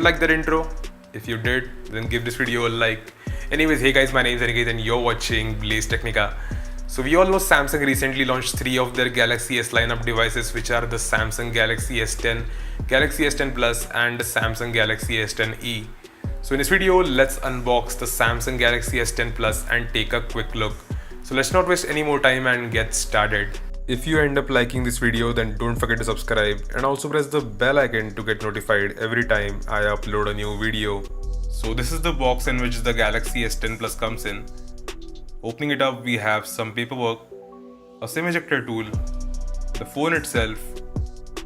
you like that intro? If you did, then give this video a like. Anyways, hey guys, my name is Nkato and you're watching BlazeTechnica. So we all know Samsung recently launched 3 of their Galaxy S lineup devices, which are the Samsung Galaxy S10, Galaxy S10 Plus and the Samsung Galaxy S10e. So in this video, let's unbox the Samsung Galaxy S10 Plus and take a quick look. So let's not waste any more time and get started. If you end up liking this video, then don't forget to subscribe and also press the bell icon to get notified every time I upload a new video. So this is the box in which the Galaxy S10 Plus comes in. Opening it up, we have some paperwork, a SIM ejector tool, the phone itself,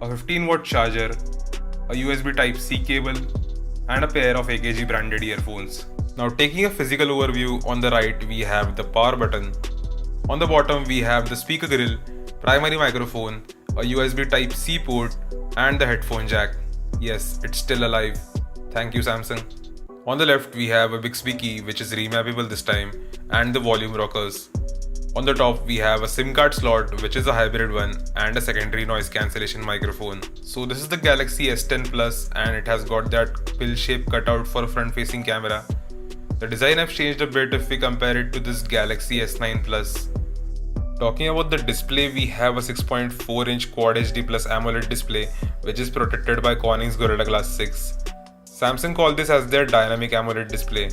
a 15-watt charger, a USB Type-C cable, and a pair of AKG branded earphones. Now taking a physical overview, on the right we have the power button. On the bottom we have the speaker grill, primary microphone, a USB Type-C port, and the headphone jack. Yes, it's still alive. Thank you, Samsung. On the left we have a Bixby key, which is remappable this time, and the volume rockers. On the top we have a SIM card slot, which is a hybrid one, and a secondary noise cancellation microphone. So this is the Galaxy S10 Plus and it has got that pill shape cutout for a front facing camera. The design has changed a bit if we compare it to this Galaxy S9 Plus. Talking about the display, we have a 6.4-inch Quad HD Plus AMOLED display, which is protected by Corning's Gorilla Glass 6. Samsung called this as their dynamic AMOLED display.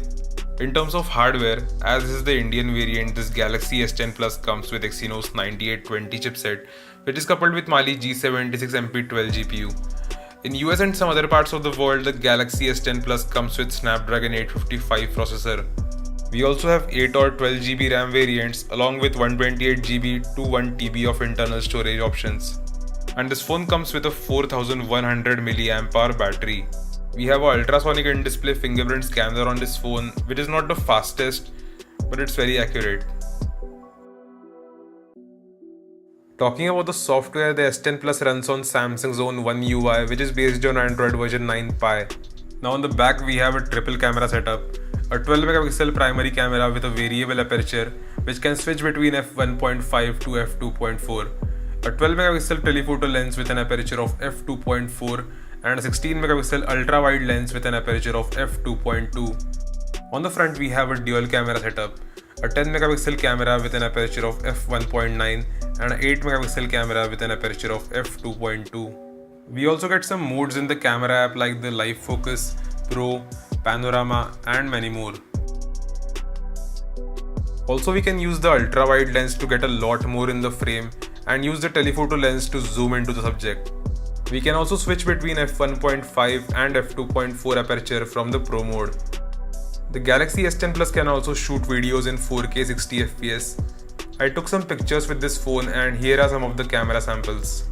In terms of hardware, as this is the Indian variant, this Galaxy S10 Plus comes with exynos 9820 chipset, which is coupled with Mali G76MP12 GPU. In US and some other parts of the world, the Galaxy S10 Plus comes with Snapdragon 855 processor. We also have 8 or 12GB RAM variants along with 128GB to 1TB of internal storage options. And this phone comes with a 4100 mAh battery. We have an ultrasonic in-display fingerprint scanner on this phone, which is not the fastest, but it's very accurate. Talking about the software, the S10 Plus runs on Samsung's own One UI, which is based on Android version 9 Pie. Now on the back we have a triple camera setup, a 12MP primary camera with a variable aperture, which can switch between f1.5 to f2.4, a 12MP telephoto lens with an aperture of f2.4, and a 16MP ultra-wide lens with an aperture of f2.2. On the front we have a dual camera setup, a 10MP camera with an aperture of f1.9 and an 8MP camera with an aperture of f2.2. We also get some modes in the camera app like the Live Focus, Pro, Panorama and many more. Also we can use the ultra-wide lens to get a lot more in the frame and use the telephoto lens to zoom into the subject. We can also switch between f1.5 and f2.4 aperture from the Pro mode. The Galaxy S10 Plus can also shoot videos in 4K 60fps. I took some pictures with this phone and here are some of the camera samples.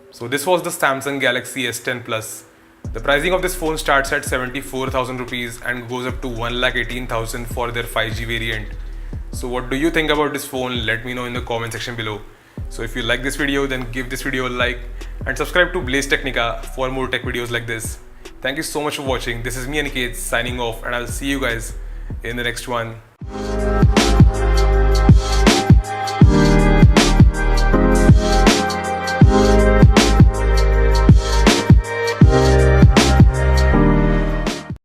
So this was the Samsung Galaxy S10 Plus. The pricing of this phone starts at 74,000 rupees and goes up to 1,18,000 for their 5G variant. So what do you think about this phone? Let me know in the comment section below. So if you like this video, then give this video a like and subscribe to BlazeTechnica for more tech videos like this. Thank you so much for watching. This is me, Aniket, signing off, and I'll see you guys in the next one.